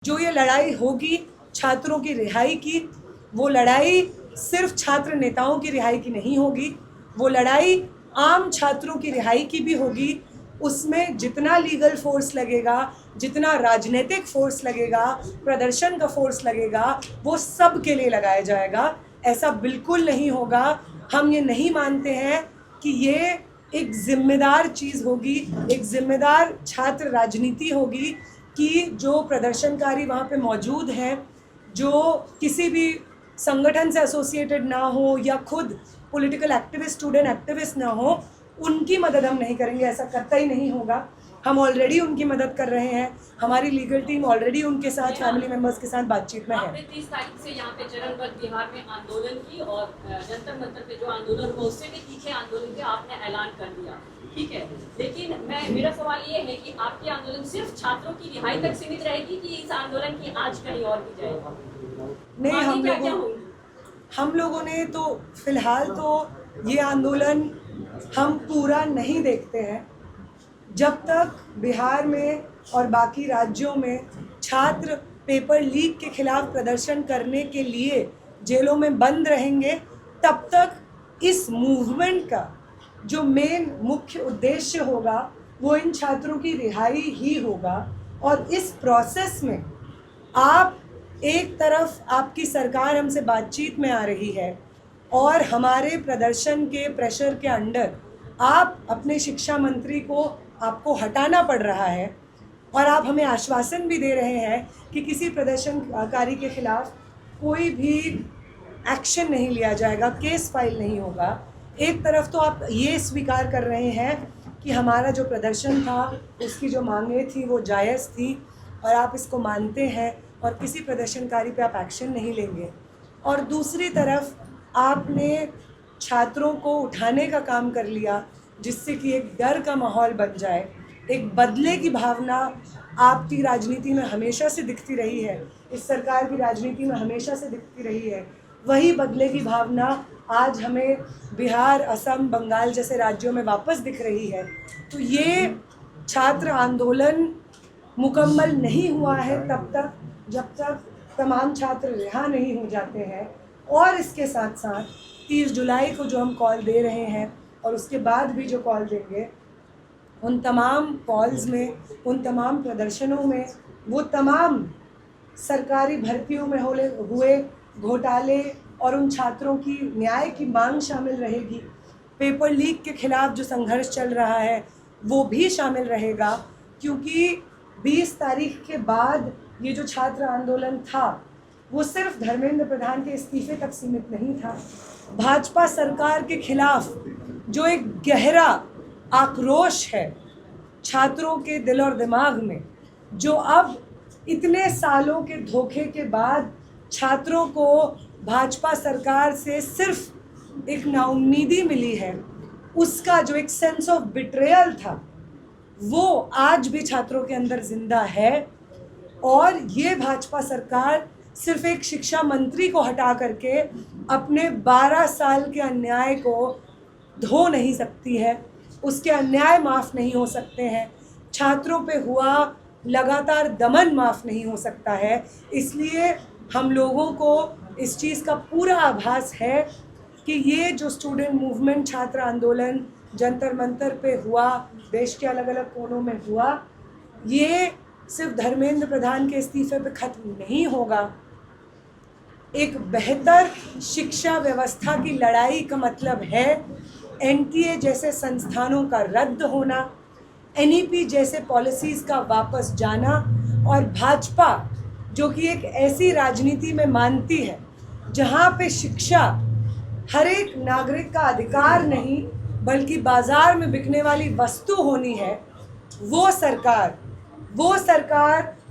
जो ये लड़ाई होगी छात्रों की रिहाई की, वो लड़ाई सिर्फ छात्र नेताओं की रिहाई की नहीं होगी, वो लड़ाई आम छात्रों की रिहाई की भी होगी। उसमें जितना लीगल फोर्स लगेगा, जितना राजनीतिक फोर्स लगेगा, प्रदर्शन का फोर्स लगेगा, वो सब के लिए लगाया जाएगा। ऐसा बिल्कुल नहीं होगा। हम ये नहीं मानते हैं कि ये एक जिम्मेदार चीज़ होगी, एक जिम्मेदार छात्र राजनीति होगी कि जो प्रदर्शनकारी वहाँ पे मौजूद हैं, जो किसी भी संगठन से एसोसिएटेड ना हो या खुद पॉलिटिकल एक्टिविस्ट, स्टूडेंट एक्टिविस्ट ना हो, उनकी मदद हम नहीं करेंगे। ऐसा करता ही नहीं होगा। हम ऑलरेडी उनकी मदद कर रहे हैं। हमारी लीगल टीम ऑलरेडी उनके साथ, फैमिली मेम्बर्स के साथ बातचीत में है। आपने 30 तारीख से यहाँ पे चरणबद्ध बिहार में आंदोलन की और जंतर मंतर पे जो आंदोलन हुआ उससे भी तीखे आंदोलन के आपने ऐलान कर दिया, ठीक है। लेकिन मेरा सवाल ये है कि आपकी आंदोलन सिर्फ छात्रों की रिहाई तक सीमित रहेगी कि इस आंदोलन की आंच कहीं और भी जाएगा? नहीं, हम लोगों ने तो फिलहाल तो ये आंदोलन हम पूरा नहीं देखते हैं जब तक बिहार में और बाकी राज्यों में छात्र पेपर लीक के खिलाफ प्रदर्शन करने के लिए जेलों में बंद रहेंगे। तब तक इस मूवमेंट का जो मेन मुख्य उद्देश्य होगा वो इन छात्रों की रिहाई ही होगा। और इस प्रोसेस में आप एक तरफ आपकी सरकार हमसे बातचीत में आ रही है और हमारे प्रदर्शन के प्रेशर के अंडर आप अपने शिक्षा मंत्री को आपको हटाना पड़ रहा है और आप हमें आश्वासन भी दे रहे हैं कि किसी प्रदर्शनकारी के खिलाफ कोई भी एक्शन नहीं लिया जाएगा, केस फाइल नहीं होगा। एक तरफ तो आप ये स्वीकार कर रहे हैं कि हमारा जो प्रदर्शन था उसकी जो मांगें थी वो जायज़ थी और आप इसको मानते हैं और किसी प्रदर्शनकारी पे आप एक्शन नहीं लेंगे, और दूसरी तरफ आपने छात्रों को उठाने का काम कर लिया जिससे कि एक डर का माहौल बन जाए। एक बदले की भावना आपकी राजनीति में हमेशा से दिखती रही है, इस सरकार की राजनीति में हमेशा से दिखती रही है। वही बदले की भावना आज हमें बिहार, असम, बंगाल जैसे राज्यों में वापस दिख रही है। तो ये छात्र आंदोलन मुकम्मल नहीं हुआ है तब तक जब तक तमाम छात्र रिहा नहीं हो जाते हैं। और इसके साथ साथ 30 जुलाई को जो हम कॉल दे रहे हैं और उसके बाद भी जो कॉल देंगे, उन तमाम कॉल्स में, उन तमाम प्रदर्शनों में वो तमाम सरकारी भर्तियों में हुए घोटाले और उन छात्रों की न्याय की मांग शामिल रहेगी। पेपर लीक के खिलाफ जो संघर्ष चल रहा है वो भी शामिल रहेगा, क्योंकि 20 तारीख के बाद ये जो छात्र आंदोलन था वो सिर्फ धर्मेंद्र प्रधान के इस्तीफे तक सीमित नहीं था। भाजपा सरकार के खिलाफ जो एक गहरा आक्रोश है छात्रों के दिल और दिमाग में, जो अब इतने सालों के धोखे के बाद छात्रों को भाजपा सरकार से सिर्फ एक नाउम्मीदी मिली है, उसका जो एक सेंस ऑफ बिट्रेयल था वो आज भी छात्रों के अंदर जिंदा है। और ये भाजपा सरकार सिर्फ एक शिक्षा मंत्री को हटा करके अपने 12 साल के अन्याय को धो नहीं सकती है, उसके अन्याय माफ़ नहीं हो सकते हैं, छात्रों पे हुआ लगातार दमन माफ़ नहीं हो सकता है। इसलिए हम लोगों को इस चीज़ का पूरा आभास है कि ये जो स्टूडेंट मूवमेंट, छात्र आंदोलन जंतर मंतर पे हुआ, देश के अलग अलग कोनों में हुआ, ये सिर्फ धर्मेंद्र प्रधान के इस्तीफे पे ख़त्म नहीं होगा। एक बेहतर शिक्षा व्यवस्था की लड़ाई का मतलब है एनटीए जैसे संस्थानों का रद्द होना, एनईपी जैसे पॉलिसीज़ का वापस जाना, और भाजपा जो कि एक ऐसी राजनीति में मानती है जहाँ पे शिक्षा हर एक नागरिक का अधिकार नहीं बल्कि बाज़ार में बिकने वाली वस्तु होनी है, वो सरकार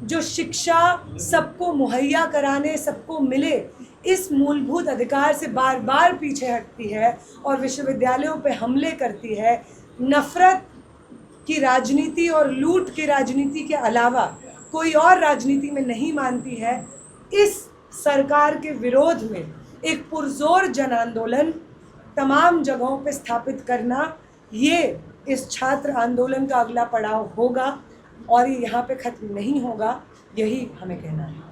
जो शिक्षा सबको मुहैया कराने, सबको मिले, इस मूलभूत अधिकार से बार बार पीछे हटती है और विश्वविद्यालयों पे हमले करती है, नफ़रत की राजनीति और लूट की राजनीति के अलावा कोई और राजनीति में नहीं मानती है, इस सरकार के विरोध में एक पुरजोर जन आंदोलन तमाम जगहों पे स्थापित करना, ये इस छात्र आंदोलन का अगला पड़ाव होगा और ये यहाँ पे ख़त्म नहीं होगा। यही हमें कहना है।